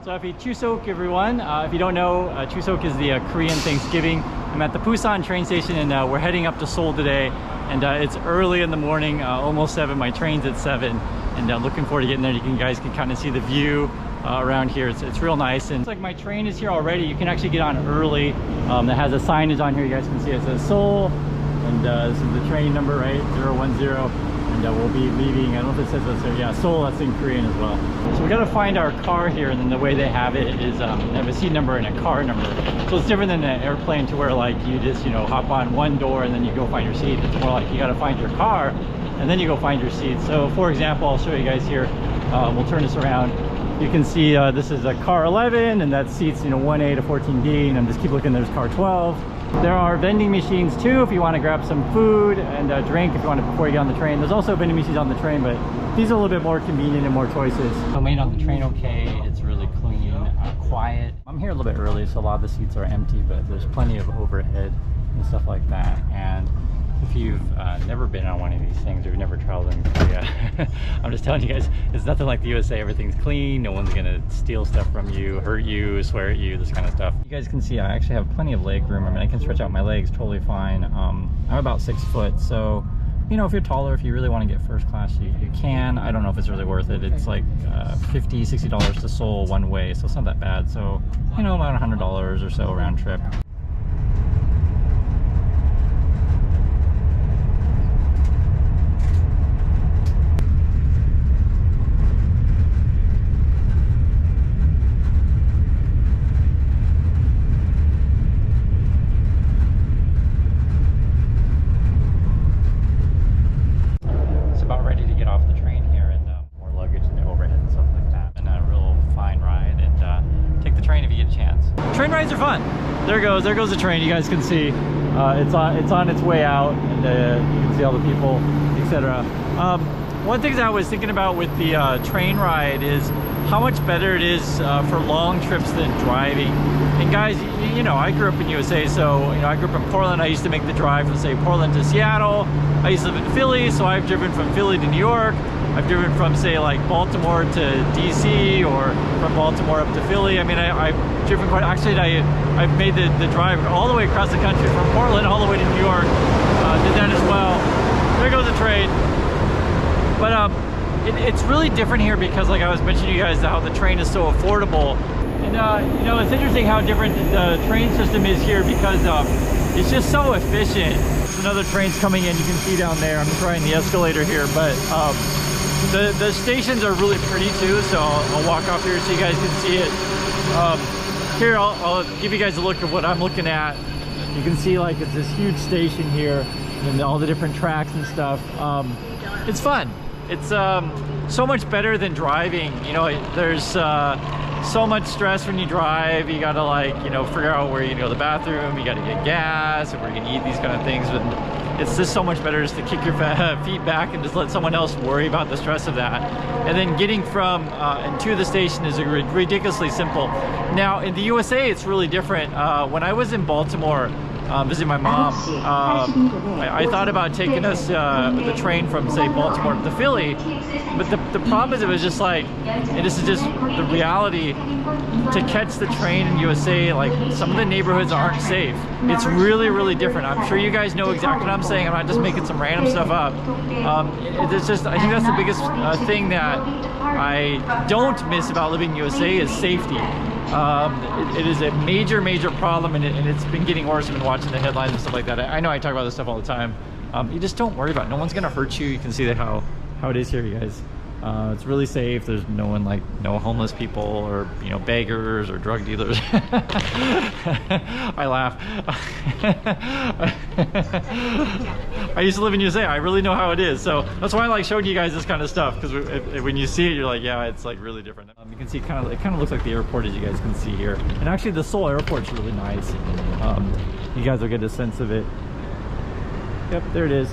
So happy Chuseok, everyone. If you don't know, Chuseok is the Korean Thanksgiving. I'm at the Busan train station and we're heading up to Seoul today. And it's early in the morning, almost 7. My train's at 7. And looking forward to getting there. You guys can kind of see the view around here. It's real nice. And it's like my train is here already. You can actually get on early. That has a signage on here. You guys can see it says Seoul. And this is the train number, right? 010. And we'll be leaving, I don't know if it says this there, yeah, Seoul, that's in Korean as well. So we gotta find our car here, and then the way they have it is they have a seat number and a car number. So it's different than an airplane to where like you just, you know, hop on one door and then you go find your seat. It's more like you gotta find your car and then you go find your seat. So for example, I'll show you guys here, we'll turn this around. You can see this is a car 11 and that seats, you know, 1A to 14D, and I'm just keep looking, there's car 12. There are vending machines too if you want to grab some food and drink if you want to before you get on the train. There's also vending machines on the train, but these are a little bit more convenient and more choices. I made it on the train okay. It's really clean, quiet. I'm here a little bit early, so a lot of the seats are empty, but there's plenty of overhead and stuff like that. And if you've never been on one of these things or you've never traveled in Korea, I'm just telling you guys, it's nothing like the USA. Everything's clean, no one's gonna steal stuff from you, hurt you, swear at you, this kind of stuff. You guys can see I actually have plenty of leg room. I mean, I can stretch out my legs totally fine. I'm about 6 foot, so you know, if you're taller, if you really want to get first class, you can. I don't know if it's really worth it. It's like $50, $60 to Seoul one way, so it's not that bad. So, you know, about $100 or so round trip. Train rides are fun. There goes the train. You guys can see it's on its way out, and you can see all the people, etc. One thing that I was thinking about with the train ride is how much better it is for long trips than driving. And guys, you know, I grew up in USA, so you know, I grew up in Portland. I used to make the drive from say Portland to Seattle. I used to live in Philly, so I've driven from Philly to New York. I've driven from say like Baltimore to DC, or from Baltimore up to Philly. I mean, I've driven quite, actually I've made the drive all the way across the country from Portland all the way to New York. Did that as well. There goes the train. But it's really different here because, like I was mentioning to you guys, how the train is so affordable. And you know, it's interesting how different the train system is here because it's just so efficient. There's another train's coming in, you can see down there. I'm trying the escalator here, but the stations are really pretty too, so I'll walk off here so you guys can see it. Here, I'll give you guys a look of what I'm looking at. You can see like it's this huge station here and all the different tracks and stuff. It's fun. It's so much better than driving. You know, there's so much stress when you drive. You gotta, like, you know, figure out where you're gonna go to the bathroom, you gotta get gas, and where you're gonna eat, these kind of things. But it's just so much better just to kick your feet back and just let someone else worry about the stress of that. And then getting from and to the station is ridiculously simple. Now in the USA, it's really different. When I was in Baltimore visiting my mom, I thought about taking us the train from say Baltimore to Philly, but the problem is it was just like, and this is just the reality, to catch the train in USA, like some of the neighborhoods aren't safe. It's really different. I'm sure you guys know exactly what I'm saying. I'm not just making some random stuff up. It's just, I think that's the biggest thing that I don't miss about living in USA is safety. It is a major problem, and it's been getting worse. I've been watching the headlines and stuff like that. I know I talk about this stuff all the time. You just don't worry about it. No one's gonna hurt you. You can see that how it is here, you guys. It's really safe. There's no one, like, no homeless people or, you know, beggars or drug dealers. I laugh. I used to live in USA. I really know how it is. So that's why I like showing you guys this kind of stuff, because when you see it, you're like, yeah, it's like really different. You can see it kind of looks like the airport, as you guys can see here. And actually the Seoul airport's really nice. You guys will get a sense of it. Yep, there it is.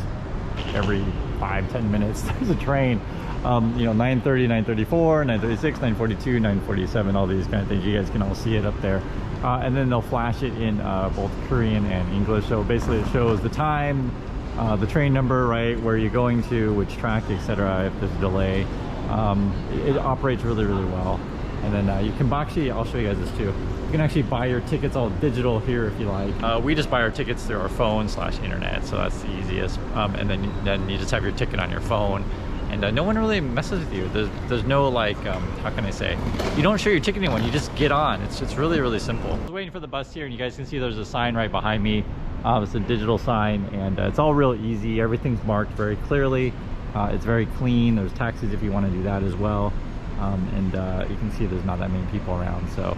Every 5-10 minutes there's a train. You know, 9:30, 9:34, 9:36, 9:42, 9:47, all these kind of things. You guys can all see it up there. And then they'll flash it in both Korean and English. So basically it shows the time, the train number, right, where you're going to, which track, etc. if there's a delay. It operates really well. And then you can actually, I'll show you guys this too. You can actually buy your tickets all digital here if you like. We just buy our tickets through our phone / internet, so that's the easiest. And then you just have your ticket on your phone, and no one really messes with you. There's no like, how can I say? You don't show your ticket to anyone. You just get on. It's really simple. I was waiting for the bus here, and you guys can see there's a sign right behind me. It's a digital sign, and it's all real easy. Everything's marked very clearly. It's very clean. There's taxis if you want to do that as well. And you can see there's not that many people around, so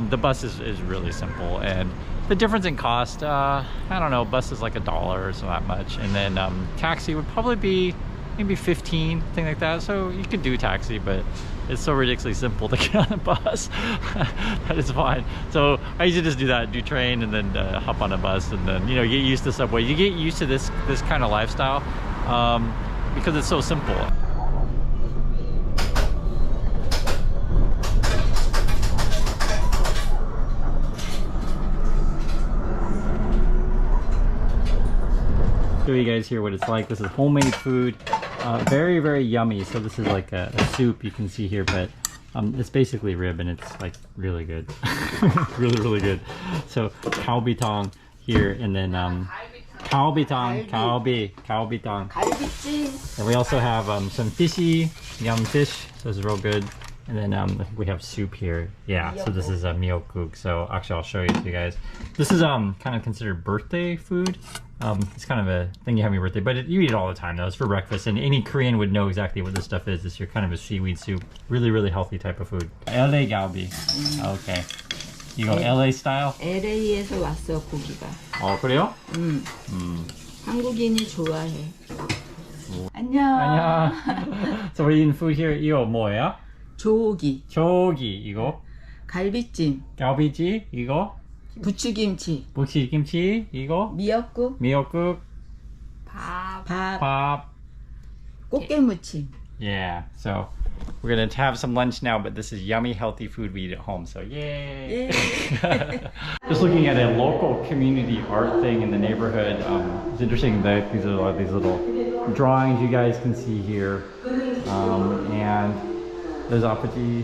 the bus is really simple. And the difference in cost, I don't know, bus is like $1 or so, that much, and then taxi would probably be maybe 15, thing like that. So you could do taxi, but it's so ridiculously simple to get on the bus that it's fine. So I usually just do that, do train, and then hop on a bus, and then, you know, get used to subway. You get used to this kind of lifestyle because it's so simple. Show you guys here what it's like. This is homemade food, very yummy. So this is like a soup you can see here, but it's basically rib, and it's like really good. really good. So kalbitang here, and then kalbitang. And we also have some fishy, yum fish, so this is real good. And then we have soup here. Yeah, so this is a miyeokguk. So actually I'll show you to you guys. This is kind of considered birthday food. It's kind of a thing you have on your birthday, but you eat it all the time though. It's for breakfast, and any Korean would know exactly what this stuff is. It's your kind of a seaweed soup. Really healthy type of food. LA galbi. Okay. You go LA style? LA에서 왔어, 고기가. 그래요? 한국인이 좋아해. 안녕. So we're eating food here. 이거 뭐예요? 조기. 이거? 갈비찜. 갈비찜 이거? 부추김치. 부추김치 이거? 미역국. 밥. 꽃게무침. Yeah, so we're gonna have some lunch now, but this is yummy, healthy food we eat at home, so yay! Just looking at a local community art thing in the neighborhood. It's interesting that these are these little drawings you guys can see here. And there's Apaji.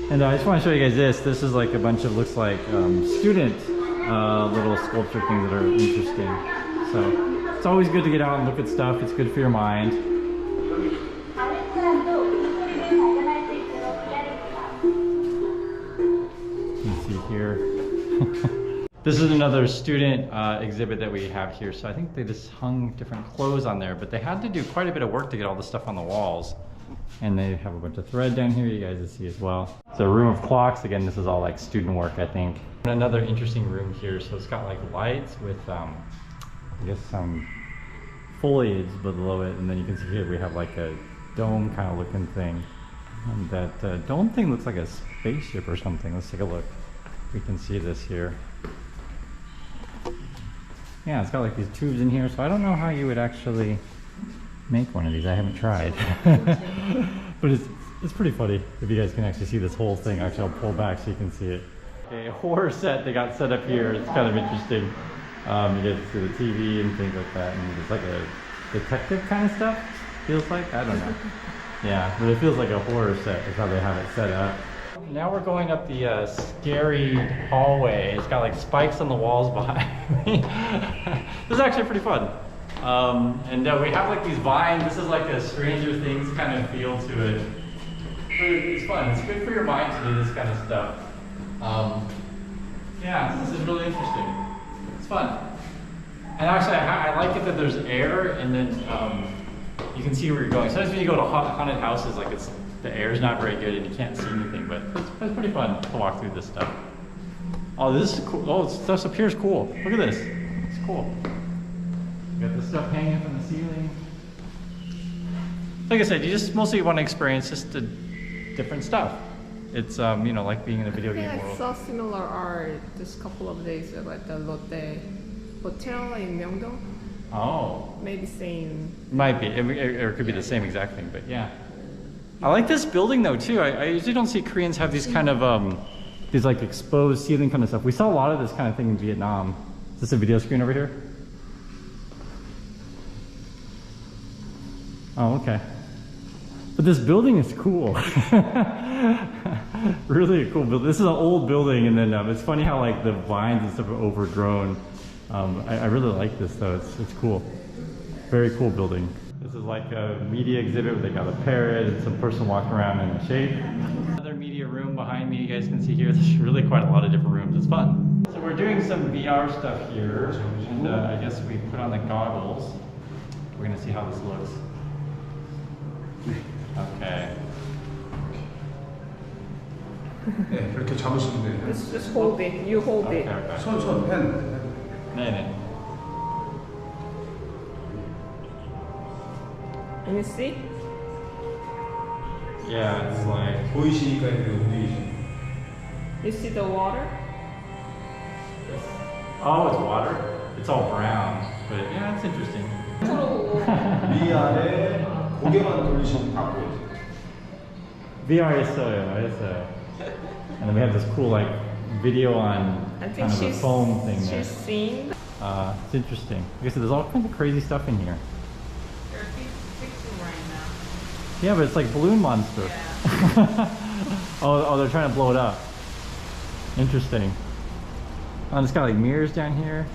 And I just want to show you guys this. This is like a bunch of, looks like student little sculpture things that are interesting. So it's always good to get out and look at stuff. It's good for your mind. You can see here. This is another student exhibit that we have here. So I think they just hung different clothes on there, but they had to do quite a bit of work to get all the stuff on the walls. And they have a bunch of thread down here you guys can see as well. It's a room of clocks. Again, this is all like student work, I think. And another interesting room here. So it's got like lights with, I guess some foliage below it. And then you can see here we have like a dome kind of looking thing. And that dome thing looks like a spaceship or something. Let's take a look. We can see this here. Yeah, it's got like these tubes in here. So I don't know how you would actually make one of these. I haven't tried. But it's pretty funny if you guys can actually see this whole thing. Actually, I'll pull back so you can see it. Okay, a horror set they got set up here. It's kind of interesting. You get to see the TV and things like that, and it's like a detective kind of stuff. Feels like, I don't know. Yeah, but it feels like a horror set is how they have it set up. Now we're going up the scary hallway. It's got like spikes on the walls behind me. This is actually pretty fun. And we have like these vines. This is like a Stranger Things kind of feel to it. But it's fun. It's good for your mind to do this kind of stuff. Yeah, this is really interesting. It's fun. And actually, I like it that there's air, and then you can see where you're going. Sometimes when you go to haunted houses, like the air's not very good and you can't see anything, but it's pretty fun to walk through this stuff. Oh, this is cool. Oh, stuff up here is cool. Look at this. It's cool. You got the stuff hanging from the ceiling. Like I said, you just mostly want to experience just the different stuff. It's you know, like being in a video game world. I saw similar art just a couple of days ago at the Lotte Hotel in Myeongdong. Oh. Maybe same. Might be. It could be the same exact thing, but yeah. I like this building though too. I usually don't see Koreans have these kind of these like exposed ceiling kind of stuff. We saw a lot of this kind of thing in Vietnam. Is this a video screen over here? Oh, okay. But this building is cool. Really a cool building. This is an old building, and then it's funny how like the vines and stuff are overgrown. I really like this though. It's cool. Very cool building. This is like a media exhibit where they got a parrot and some person walking around in a shape. Another media room behind me, you guys can see here. There's really quite a lot of different rooms. It's fun. So we're doing some VR stuff here, and I guess we put on the goggles. We're gonna see how this looks. Okay. 네, 그렇게 잡으시면 돼요. Just hold it. You hold it. Okay. 손 펜. 네네. Can you see? Yeah, it's like 보이시니까 이렇게 움직이시죠. You see the water? oh, it's water. It's all brown, but yeah, it's interesting. 위아래 고개만 돌리시면 다 보이죠. VR 있어요. And then we have this cool like video on I kind think of a foam thing there. she's seen. It's interesting. Like I said, there's all kinds of crazy stuff in here. They're fixing right now. Yeah, but it's like balloon monster. Yeah. oh, they're trying to blow it up. Interesting. Oh, it's got like mirrors down here.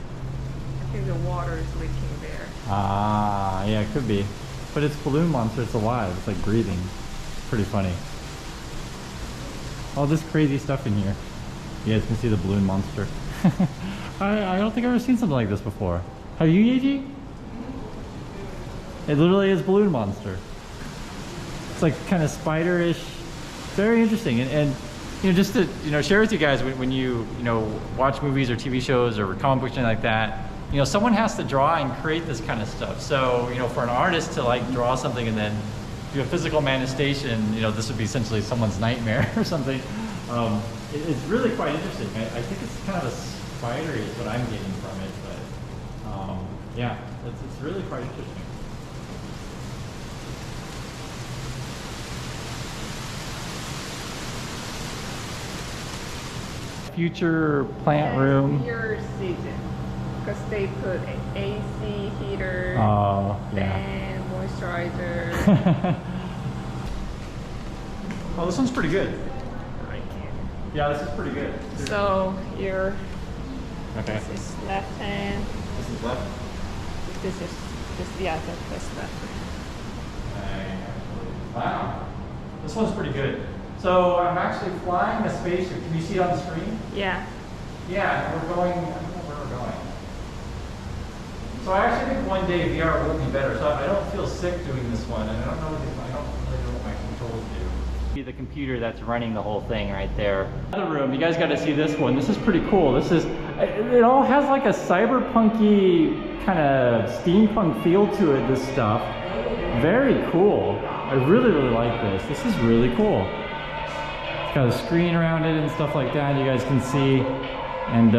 I think the water is leaking there. Ah, yeah, it could be. But it's balloon monster. It's alive. It's like breathing. Pretty funny. All this crazy stuff in here. You guys can see the balloon monster. I don't think I've ever seen something like this before. Have you, Yeji? It literally is balloon monster. It's like kind of spider-ish. Very interesting. And you know, just to share with you guys, when you watch movies or TV shows or comic books and like that, someone has to draw and create this kind of stuff. So for an artist to like draw something and then do a physical manifestation, this would be essentially someone's nightmare or something. It's really quite interesting. I think it's kind of a spider is what I'm getting from it, but yeah, it's really quite interesting. Future plant room. Your season, because they put AC heater, Oh, yeah. fan, moisturizer. Oh, this one's pretty good. I can't. Yeah, this is pretty good. So your Okay. this is left hand. This is left. This is that's left. Wow. This one's pretty good. So I'm actually flying a spaceship. Can you see it on the screen? Yeah. Yeah, we're going, I don't know where we're going. So I actually think one day VR will be better. So I don't feel sick doing this one. And I don't really know what my controls do. The computer that's running the whole thing right there. Another room, you guys got to see this one. This is pretty cool. It all has like a cyberpunky kind of steampunk feel to it, this stuff. Very cool. I really like this. This is really cool. It's got a screen around it and stuff like that, you guys can see. And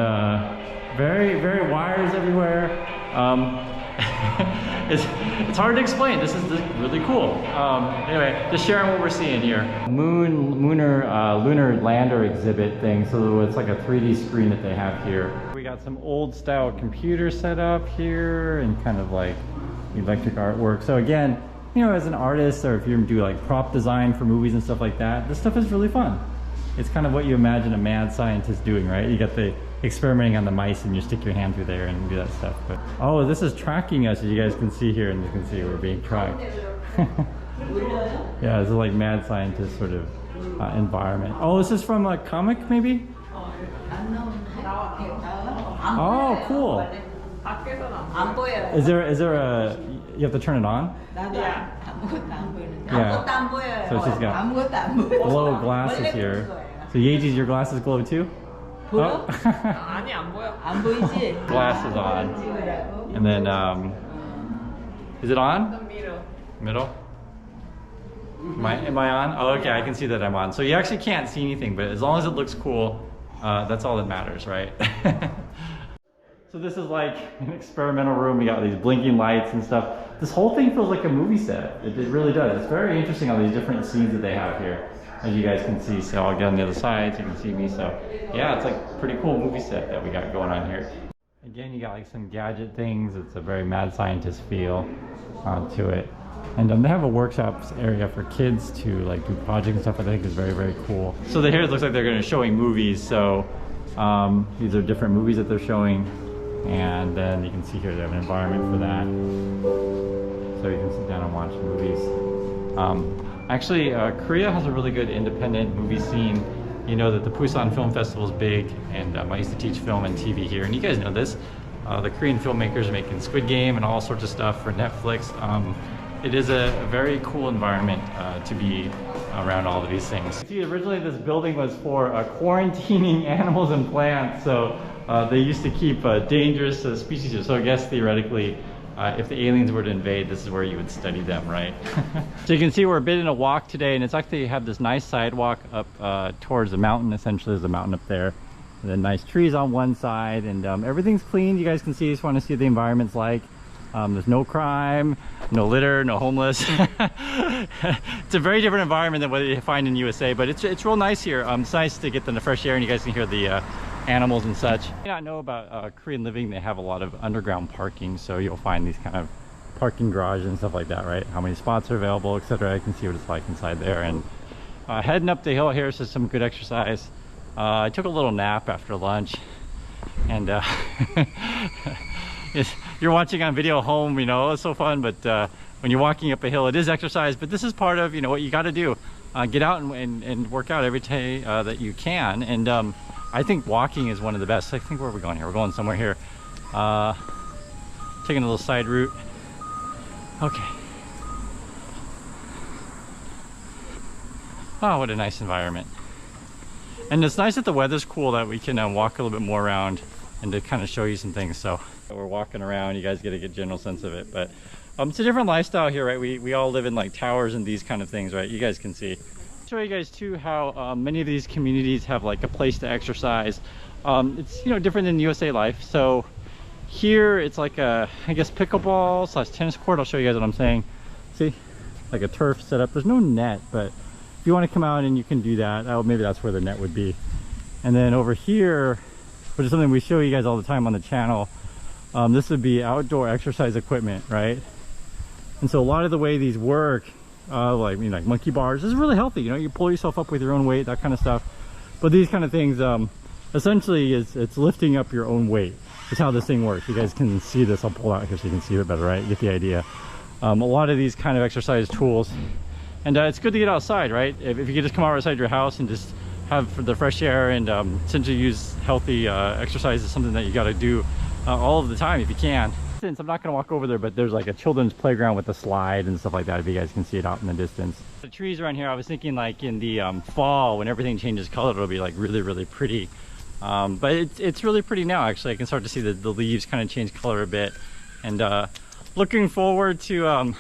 very wires everywhere. It's hard to explain. This is really cool. Anyway, just sharing what we're seeing here. Lunar lander exhibit thing. So it's like a 3D screen that they have here. We got some old style computer set up here and kind of like electric artwork. So again, as an artist, or if you do like prop design for movies and stuff like that, this stuff is really fun. It's kind of what you imagine a mad scientist doing, right? You got the experimenting on the mice and you stick your hand through there and do that stuff. But oh, this is tracking us, as you guys can see here, and you can see we're being tracked. Yeah, this is like mad scientist sort of environment. Oh, this is from a comic, maybe? Oh, cool. 안 보여요. Is there a, you have to turn it on? 나도 Yeah. 아무것도 안 보이는데. Yeah. 아무것도 안 보여요. So she's got 아무것도 안 보여요. glow glasses here. So Yeji's, your glasses glow too? 보여? 아니 안 보여. 안 보이지? Glasses on. 찍으라고. And then, is it on? The middle. Middle? Am I on? Oh, okay, I can see that I'm on. So you actually can't see anything, but as long as it looks cool, that's all that matters, right? So this is like an experimental room. We got these blinking lights and stuff. This whole thing feels like a movie set. It really does. It's very interesting, all these different scenes that they have here, as you guys can see. So I'll get on the other side so you can see me. So yeah, it's like a pretty cool movie set that we got going on here. Again, you got like some gadget things. It's a very mad scientist feel to it. And they have a workshops area for kids to like do projects and stuff that I think is very, very cool. So here it looks like they're going to be showing movies. So these are different movies that they're showing. And then you can see here they have an environment for that. So you can sit down and watch movies. Actually, Korea has a really good independent movie scene. You know that the Busan Film Festival is big, and I used to teach film and TV here, and you guys know this. The Korean filmmakers are making Squid Game and all sorts of stuff for Netflix. It is a very cool environment to be around all of these things. See, originally this building was for quarantining animals and plants, so they used to keep dangerous species here. So I guess theoretically, if the aliens were to invade, this is where you would study them, right? So you can see we're a bit in a walk today, and it's actually have this nice sidewalk up towards the mountain. Essentially, there's a mountain up there, and then nice trees on one side, and everything's clean. You guys can see. Just want to see what the environment's like. There's no crime, no litter, no homeless. It's a very different environment than what you find in USA, but it's real nice here. It's nice to get in the fresh air, and you guys can hear the animals and such. You may not know about Korean living. They have a lot of underground parking, so you'll find these kind of parking garages and stuff like that, right? How many spots are available, etc. I can see what it's like inside there. And heading up the hill here is some good exercise. I took a little nap after lunch, and you're watching on video home, you know, it's so fun, but when you're walking up a hill, it is exercise. But this is part of, you know, what you got to do. Get out and work out every day that you can. And I think walking is one of the best. I think, where are we going here? We're going somewhere here. Taking a little side route. Okay. Oh, what a nice environment. And it's nice that the weather's cool, that we can walk a little bit more around and to kind of show you some things. So we're walking around, you guys get a good general sense of it. But it's a different lifestyle here, right? We all live in like towers and these kind of things, right? You guys can see. Show you guys too how many of these communities have like a place to exercise. It's, you know, different than USA life. So here it's like a, I guess, pickleball / tennis court. I'll show you guys what I'm saying. See, like a turf set up. There's no net, but if you want to come out and you can do that, maybe that's where the net would be. And then over here, which is something we show you guys all the time on the channel, this would be outdoor exercise equipment, right? And so a lot of the way these work, like monkey bars, this is really healthy. You know, you pull yourself up with your own weight, that kind of stuff. But these kind of things, essentially, it's lifting up your own weight. That's how this thing works. You guys can see this. I'll pull out here so you can see it better, right? You get the idea. A lot of these kind of exercise tools, and it's good to get outside, right? If you could just come outside your house and just have the fresh air and essentially use healthy exercise is something that you got to do all of the time if you can. Since I'm not going to walk over there, but there's like a children's playground with a slide and stuff like that, if you guys can see it out in the distance. The trees around here, I was thinking like in the fall, when everything changes color, it'll be like really, really pretty. But it's really pretty now, actually. I can start to see the leaves kind of change color a bit. And looking forward to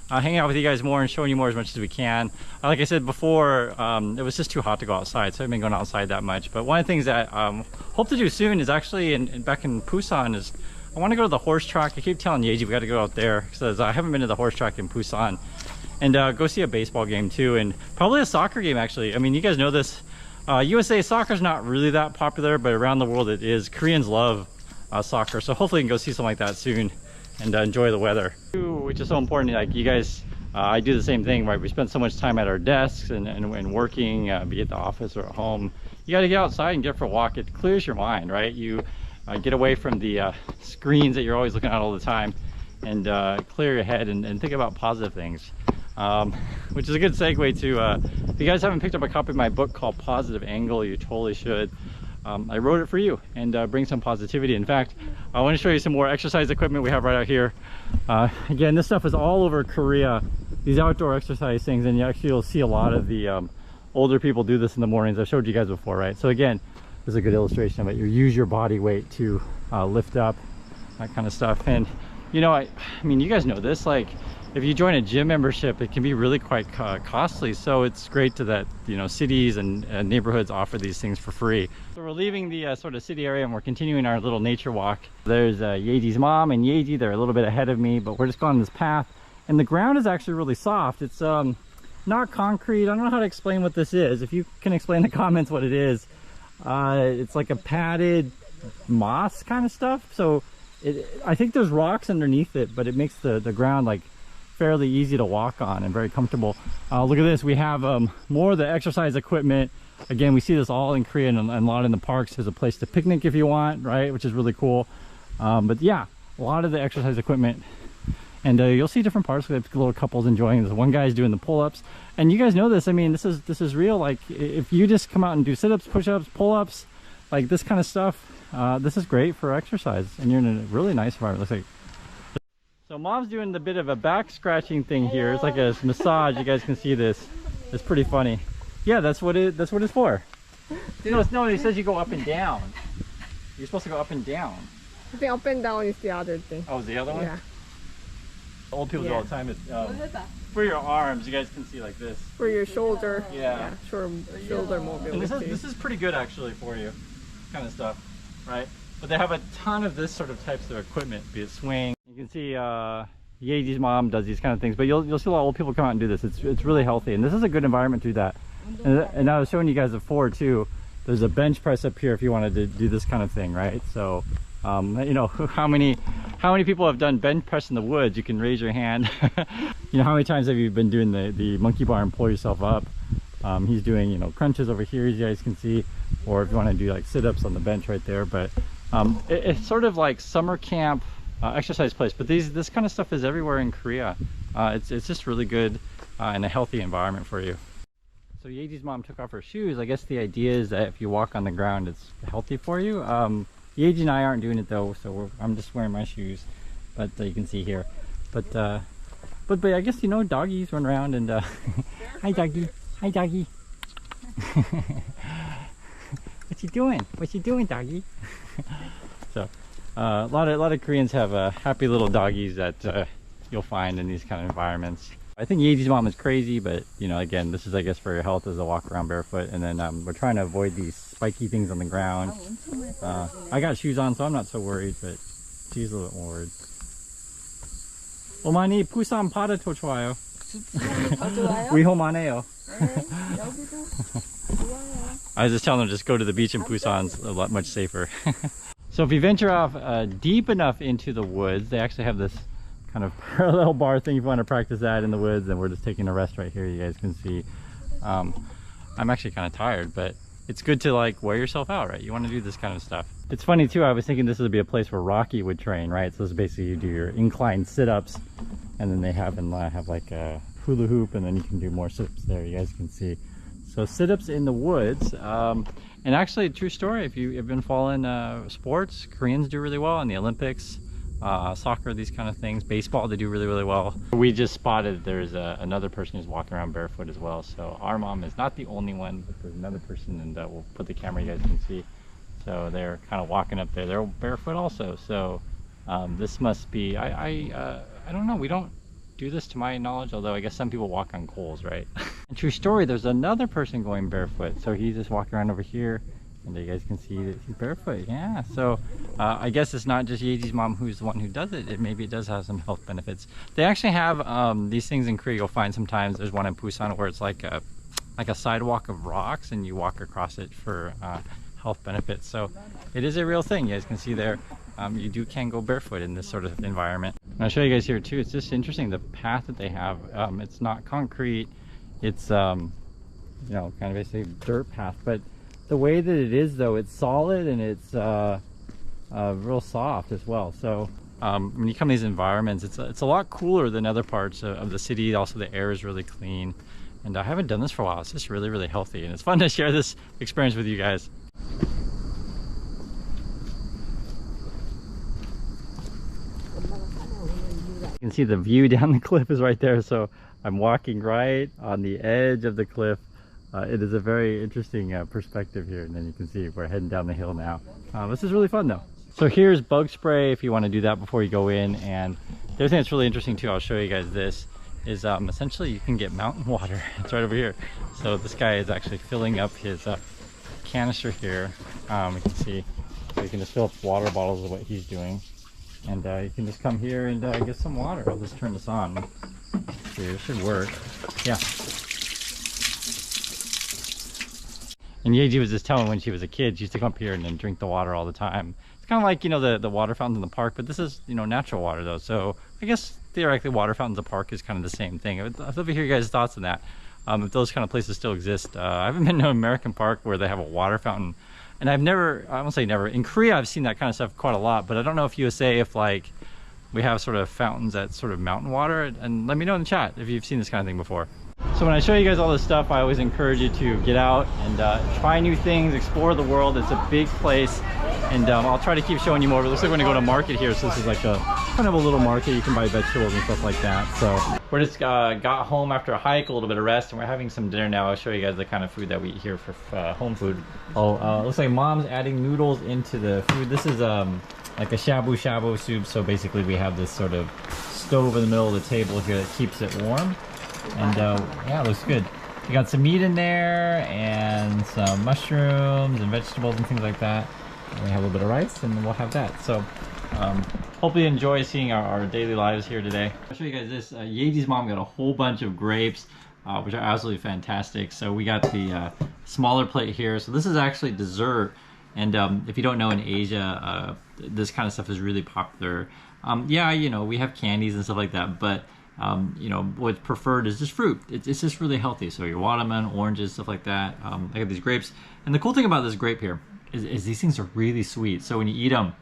hanging out with you guys more and showing you more as much as we can. Like I said before, it was just too hot to go outside, so I haven't been going outside that much. But one of the things that hope to do soon is actually back in Busan is I want to go to the horse track. I keep telling Yeji we got to go out there because I haven't been to the horse track in Busan, and go see a baseball game too, and probably a soccer game actually. I mean, you guys know this. USA soccer's not really that popular, but around the world it is. Koreans love soccer, so hopefully we can go see something like that soon and enjoy the weather, which is so important. Like you guys, I do the same thing, right? We spend so much time at our desks and working, be it the office or at home. You got to get outside and get for a walk. It clears your mind, right? You get away from the screens that you're always looking at all the time, and clear your head and think about positive things. Which is a good segue to, if you guys haven't picked up a copy of my book called Positive Angle, you totally should. I wrote it for you and bring some positivity. In fact, I want to show you some more exercise equipment we have right out here. Again, this stuff is all over Korea, these outdoor exercise things, and you'll see a lot of the older people do this in the mornings. I've showed you guys before, right? So again, this is a good illustration of it. You use your body weight to lift up, that kind of stuff. And you know, I mean, you guys know this, like if you join a gym membership, it can be really quite costly. So it's great that, you know, cities and neighborhoods offer these things for free. So we're leaving the sort of city area and we're continuing our little nature walk. There's Yeji's mom and Yeji. They're a little bit ahead of me, but we're just going on this path. And the ground is actually really soft. It's not concrete. I don't know how to explain what this is. If you can explain in the comments what it is. It's like a padded moss kind of stuff. So I think there's rocks underneath it, but it makes the ground like fairly easy to walk on and very comfortable. Look at this, we have more of the exercise equipment. Again, we see this all in Korea and a lot in the parks. There's a place to picnic if you want, right, which is really cool. But yeah, a lot of the exercise equipment, and you'll see different parts. We have little couples enjoying this. One guy's doing the pull-ups, and you guys know this. I mean, this is real. Like, if you just come out and do sit-ups, push-ups, pull-ups, like this kind of stuff, this is great for exercise, and you're in a really nice environment. Looks like. So mom's doing the bit of a back scratching thing here. It's like a massage. You guys can see this. It's pretty funny. Yeah, that's what it's for. No, it says you go up and down. You're supposed to go up and down. I think up and down is the other thing. Oh, is the other one? Yeah. Old people do all the time. It's for your arms. You guys can see like this. For your shoulder. Yeah. Shoulder mobility. And this is pretty good actually for you, kind of stuff, right? But they have a ton of this sort of types of equipment, be it swing. You can see Yeji's mom does these kind of things, but you'll see a lot of old people come out and do this. It's really healthy, and this is a good environment to do that. And I was showing you guys before too. There's a bench press up here if you wanted to do this kind of thing, right? So, you know, how many people have done bench press in the woods? You can raise your hand. You know, how many times have you been doing the monkey bar and pull yourself up? He's doing, you know, crunches over here, as you guys can see, or if you want to do like sit-ups on the bench right there. But it's sort of like summer camp exercise place. But this kind of stuff is everywhere in Korea. It's just really good and a healthy environment for you. So Yeji's mom took off her shoes. I guess the idea is that if you walk on the ground, it's healthy for you. Yeji and I aren't doing it though, so I'm just wearing my shoes. But you can see here. But I guess, you know, doggies run around and hi doggy, hi doggy. What you doing? What you doing, doggy? So a lot of Koreans have happy little doggies that you'll find in these kind of environments. I think Yeji's mom is crazy, but you know, again, this is, I guess, for your health, as a walk around barefoot. And then we're trying to avoid these spiky things on the ground. I got shoes on, so I'm not so worried, but she's a little worried. 어머니 부산 바다 더 좋아요. 위험하네요. I was just telling them just go to the beach in Busan's a lot much safer. So if you venture off deep enough into the woods, they actually have this kind of parallel bar thing if you want to practice that in the woods, and we're just taking a rest right here. You guys can see I'm actually kind of tired, but it's good to like wear yourself out, right? You want to do this kind of stuff. It's funny too, I was thinking this would be a place where Rocky would train, right? So this is basically you do your incline sit-ups, and then they have like a hula hoop, and then you can do more sit-ups there. You guys can see. So sit-ups in the woods, and actually, true story, if you've been following sports, Koreans do really well in the Olympics. Soccer, these kind of things. Baseball, they do really, really well. We just spotted there's another person who's walking around barefoot as well. So our mom is not the only one, but there's another person, and we'll put the camera, you guys can see. So they're kind of walking up there. They're barefoot also. So this must be, I don't know. We don't do this to my knowledge, although I guess some people walk on coals, right? And true story, there's another person going barefoot. So he's just walking around over here. And you guys can see that he's barefoot. Yeah, so I guess it's not just Yeji's mom who's the one who does it. Maybe it does have some health benefits. They actually have these things in Korea. You'll find sometimes. There's one in Busan where it's like a sidewalk of rocks, and you walk across it for health benefits. So it is a real thing. You guys can see there. You can go barefoot in this sort of environment. And I'll show you guys here too. It's just interesting, the path that they have. It's not concrete. It's you know, kind of basically dirt path, but the way that it is though, it's solid, and it's real soft as well. So when you come to these environments, it's a lot cooler than other parts of the city. Also, the air is really clean, and I haven't done this for a while. It's just really, really healthy, and it's fun to share this experience with you guys. You can see the view down the cliff is right there. So I'm walking right on the edge of the cliff. It is a very interesting perspective here, and then you can see we're heading down the hill now. This is really fun though. So here's bug spray if you want to do that before you go in. And the other thing that's really interesting too, I'll show you guys this, is essentially you can get mountain water. It's right over here. So this guy is actually filling up his canister here. You can see, so you can just fill up water bottles is what he's doing. And you can just come here and get some water. I'll just turn this on. See, it should work. Yeah. And Yeji was just telling when she was a kid, she used to come up here and then drink the water all the time. It's kind of like, you know, the water fountain in the park, but this is, you know, natural water though. So I guess theoretically water fountains, a park is kind of the same thing. I'd love to hear you guys' thoughts on that. If those kind of places still exist. I haven't been to an American park where they have a water fountain, and I've never, I won't say never, in Korea I've seen that kind of stuff quite a lot, but I don't know if USA, if like we have sort of fountains at sort of mountain water, and let me know in the chat if you've seen this kind of thing before. So when I show you guys all this stuff, I always encourage you to get out and try new things, explore the world. It's a big place, and I'll try to keep showing you more. But it looks like we're gonna go to market here, so this is like a kind of a little market. You can buy vegetables and stuff like that. So we're just got home after a hike, a little bit of rest, and we're having some dinner now. I'll show you guys the kind of food that we eat here for home food. Oh, looks like mom's adding noodles into the food. This is like a shabu shabu soup. So basically we have this sort of stove in the middle of the table here that keeps it warm. And yeah, it looks good. We got some meat in there and some mushrooms and vegetables and things like that. And we have a little bit of rice, and we'll have that. So hopefully you enjoy seeing our daily lives here today. I'll show you guys this. Yeji's mom got a whole bunch of grapes, which are absolutely fantastic. So we got the smaller plate here. So this is actually dessert. And if you don't know, in Asia, this kind of stuff is really popular. Yeah, you know, we have candies and stuff like that, but you know, what's preferred is just fruit. It's just really healthy. So your watermelon, oranges, stuff like that. I got these grapes. And the cool thing about this grape here is these things are really sweet. So when you eat them,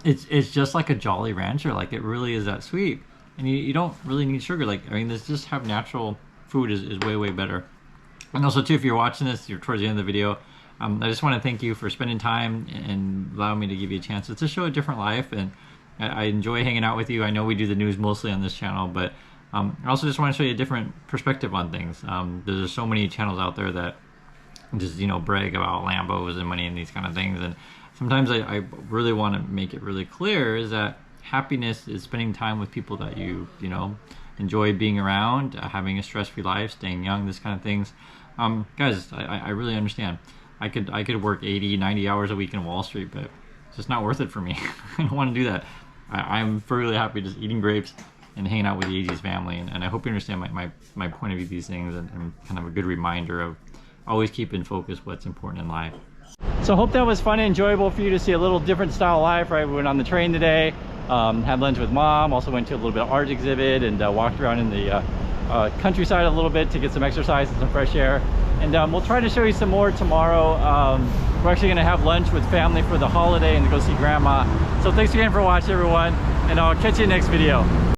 it's just like a Jolly Rancher. Like, it really is that sweet. And you don't really need sugar. Like, I mean, this just have natural food is way, way better. And also too, if you're watching this, you're towards the end of the video, I just want to thank you for spending time and allowing me to give you a chance to show a different life. And I enjoy hanging out with you. I know we do the news mostly on this channel, but I also just want to show you a different perspective on things. There's so many channels out there that just, you know, brag about Lambos and money and these kind of things. And sometimes I really want to make it really clear is that happiness is spending time with people that you know, enjoy being around, having a stress-free life, staying young, this kind of things. Guys, I really understand. I could work 80, 90 hours a week in Wall Street, but it's just not worth it for me. I don't want to do that. I'm really happy just eating grapes and hanging out with Yeji's family, and I hope you understand my point of view of these things, and kind of a good reminder of always keep in focus what's important in life. So I hope that was fun and enjoyable for you to see a little different style of life, right? We went on the train today, had lunch with mom, also went to a little bit of art exhibit, and walked around in the countryside a little bit to get some exercise and some fresh air. And we'll try to show you some more tomorrow. We're actually going to have lunch with family for the holiday and go see grandma. So thanks again for watching, everyone, and I'll catch you in the next video.